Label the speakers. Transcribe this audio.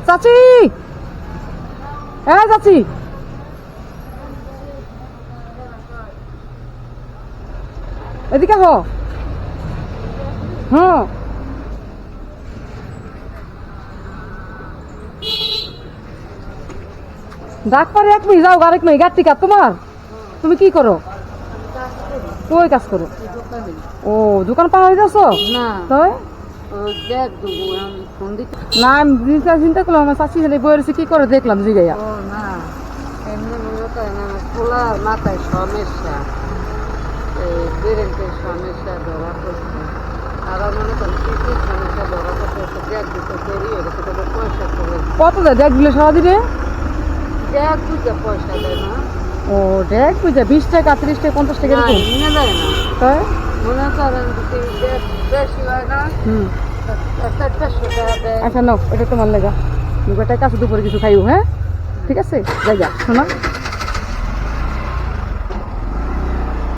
Speaker 1: চাচি, হ্যাঁ চাচি, এদিকে হো। হ্যাঁ ডাক পারে এক মিনিট, যাও আরেক মিনিট, গাড়ি টিকা তোমার, তুমি কি করো? কই কাজ করো? ও দোকান পার হয়ে যাচ্ছ?
Speaker 2: না
Speaker 1: তাই
Speaker 2: দেখ দেবো আমি ফোন দিতে।
Speaker 1: না, আমি চিন্তা করলাম আমার চাচি ছেলে বই রয়েছে, কি করে দেখলাম জিগাইয়া।
Speaker 2: ও না, এমনি মনে করেন আমার খোলার মাথায় সমস্যা, বেরেন্টের সমস্যা ধরা পড়ছে। আবার মনে করেন কিছু সমস্যা ধরা পড়ছে, দেখ দুটো তৈরি হয়ে গেছে, তবে পয়সা করে
Speaker 1: কত দেয় দেখ দিলে সারাদিনে?
Speaker 2: দেখ দুটো পয়সা দেয় না।
Speaker 1: ও দেখ বুঝা 20 টাকা 30 টাকা 50 টাকা
Speaker 2: না,
Speaker 1: এরকম।
Speaker 2: নিয়ে দেয় না।
Speaker 1: তাই
Speaker 2: মনে করেন যদি দেখ বেশি হয় না,
Speaker 1: হুম,
Speaker 2: 400 টাকা দেয়।
Speaker 1: আচ্ছা নাও, এটা তোমার লেগা দুপুরটায় কাছে দুপুরে কিছু খাইও। হ্যাঁ ঠিক আছে, জায়গা শোনা।